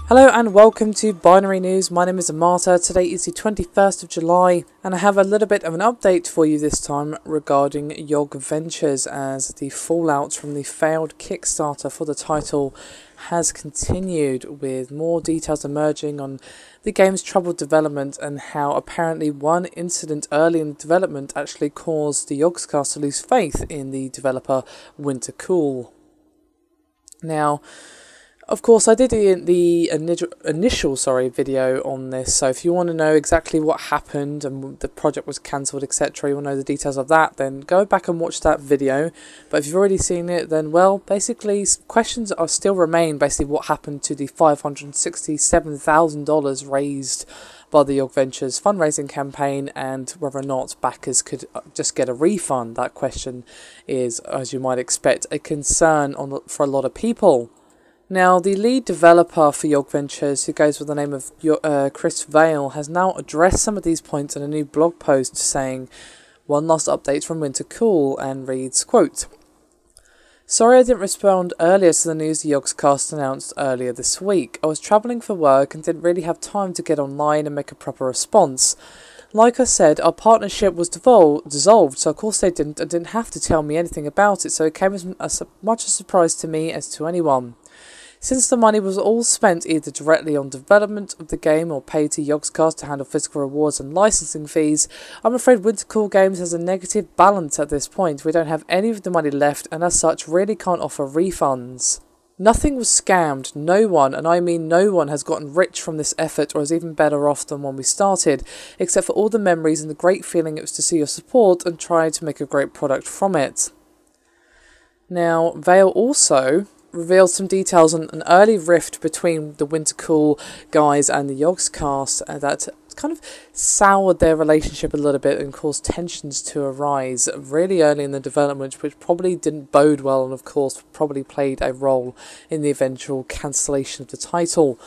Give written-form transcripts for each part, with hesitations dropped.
Hello and welcome to Binary News. My name is Amata. Today is the 21st of July and I have a little bit of an update for you this time regarding Yogventures, as the fallout from the failed Kickstarter for the title has continued, with more details emerging on the game's troubled development and how apparently one incident early in development actually caused the Yogscast to lose faith in the developer Winterkewl. Now, of course, I did the initial video on this, so if you want to know exactly what happened and the project was cancelled, etc., you want to know the details of that, then go back and watch that video. But if you've already seen it, then, well, basically, questions are still remain, basically, what happened to the $567,000 raised by the Yogventures fundraising campaign, and whether or not backers could just get a refund. That question is, as you might expect, a concern for a lot of people. Now, the lead developer for Yogventures, who goes with the name of Chris Vale, has now addressed some of these points in a new blog post, saying, one last update from Winterkewl, and reads, quote, "Sorry I didn't respond earlier to the news the Yogscast announced earlier this week. I was travelling for work and didn't really have time to get online and make a proper response. Like I said, our partnership was dissolved, so of course they didn't have to tell me anything about it, so it came as much a surprise to me as to anyone. Since the money was all spent either directly on development of the game or paid to Yogscast to handle physical rewards and licensing fees, I'm afraid Winterkewl Games has a negative balance at this point. We don't have any of the money left and as such really can't offer refunds. Nothing was scammed. No one, and I mean no one, has gotten rich from this effort or is even better off than when we started, except for all the memories and the great feeling it was to see your support and try to make a great product from it." Now, Vale also revealed some details on an early rift between the Winterkewl guys and the Yogscast that kind of soured their relationship a little bit and caused tensions to arise really early in the development, which probably didn't bode well and of course probably played a role in the eventual cancellation of the title.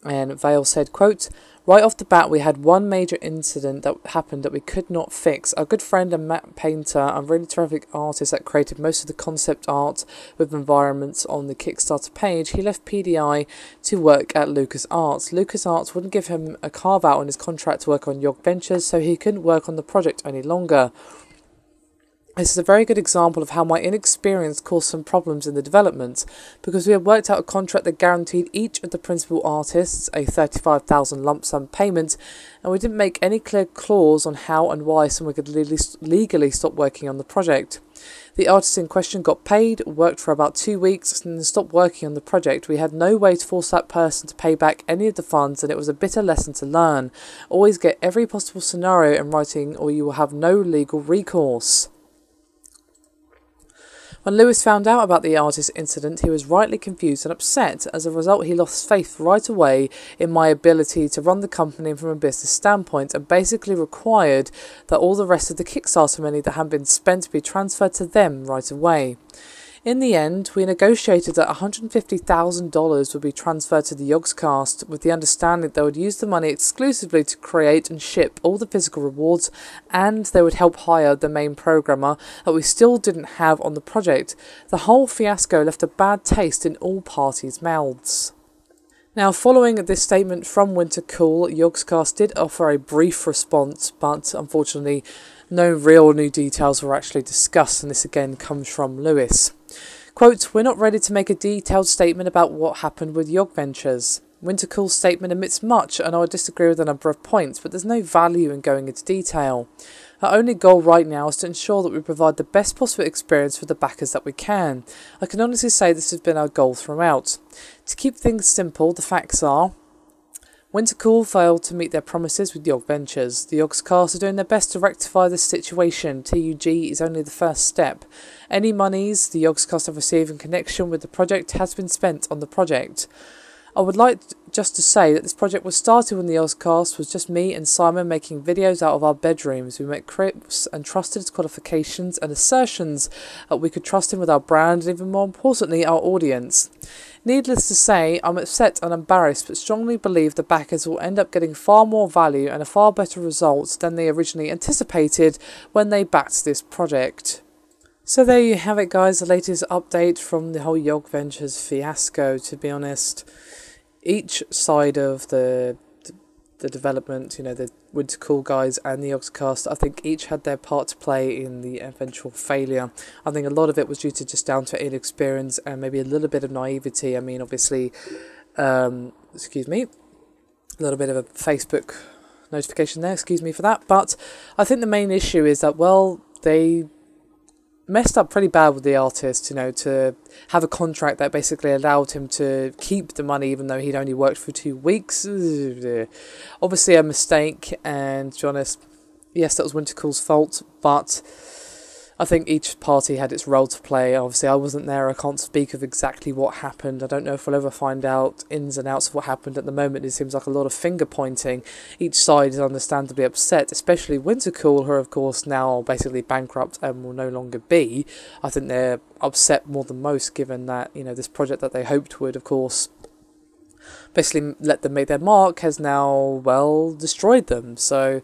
And Vale said, quote, "Right off the bat, we had one major incident that happened that we could not fix. Our good friend and map painter and really terrific artist that created most of the concept art with environments on the Kickstarter page, he left PDI to work at LucasArts. LucasArts wouldn't give him a carve-out on his contract to work on Yogventures, so he couldn't work on the project any longer. This is a very good example of how my inexperience caused some problems in the development, because we had worked out a contract that guaranteed each of the principal artists a $35,000 lump sum payment, and we didn't make any clear clause on how and why someone could legally stop working on the project. The artist in question got paid, worked for about 2 weeks, and then stopped working on the project. We had no way to force that person to pay back any of the funds, and it was a bitter lesson to learn. Always get every possible scenario in writing or you will have no legal recourse." When Lewis found out about the artist incident, he was rightly confused and upset. As a result, he lost faith right away in my ability to run the company from a business standpoint, and basically required that all the rest of the Kickstarter money that had been spent be transferred to them right away. In the end, we negotiated that $150,000 would be transferred to the Yogscast, with the understanding they would use the money exclusively to create and ship all the physical rewards, and they would help hire the main programmer that we still didn't have on the project. The whole fiasco left a bad taste in all parties' mouths. Now, following this statement from Winterkewl, Yogscast did offer a brief response, but unfortunately no real new details were actually discussed, and this again comes from Lewis. Quote, "We're not ready to make a detailed statement about what happened with Yogventures. Winterkewl's statement admits much, and I would disagree with a number of points, but there's no value in going into detail. Our only goal right now is to ensure that we provide the best possible experience for the backers that we can. I can honestly say this has been our goal throughout. To keep things simple, the facts are: Winterkewl failed to meet their promises with Yogventures. The Yogscast are doing their best to rectify this situation. TUG is only the first step. Any monies the Yogscast have received in connection with the project has been spent on the project. I would like just to say that this project was started when the Yogscast was just me and Simon making videos out of our bedrooms. We met Chris and trusted his qualifications and assertions that we could trust him with our brand and, even more importantly, our audience. Needless to say, I'm upset and embarrassed, but strongly believe the backers will end up getting far more value and a far better result than they originally anticipated when they backed this project." So there you have it, guys, the latest update from the whole Yogventures fiasco. To be honest, each side of the development, you know, the Winterkewl guys and the Yogscast, I think each had their part to play in the eventual failure. I think a lot of it was due to just down to inexperience and maybe a little bit of naivety. I mean, obviously, excuse me, a little bit of a Facebook notification there, excuse me for that. But I think the main issue is that, well, they messed up pretty bad with the artist, you know, to have a contract that basically allowed him to keep the money even though he'd only worked for 2 weeks. Obviously a mistake, and to be honest, yes, that was Winterkewl's fault, but I think each party had its role to play. Obviously, I wasn't there. I can't speak of exactly what happened. I don't know if we'll ever find out ins and outs of what happened. At the moment, it seems like a lot of finger pointing. Each side is understandably upset, especially Winterkewl, who are, of course, now basically bankrupt and will no longer be. I think they're upset more than most, given that, you know, this project that they hoped would, of course, basically let them make their mark has now, well, destroyed them. So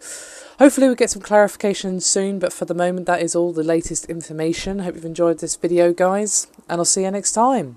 hopefully we'll get some clarification soon, but for the moment that is all the latest information. Hope you've enjoyed this video, guys, and I'll see you next time.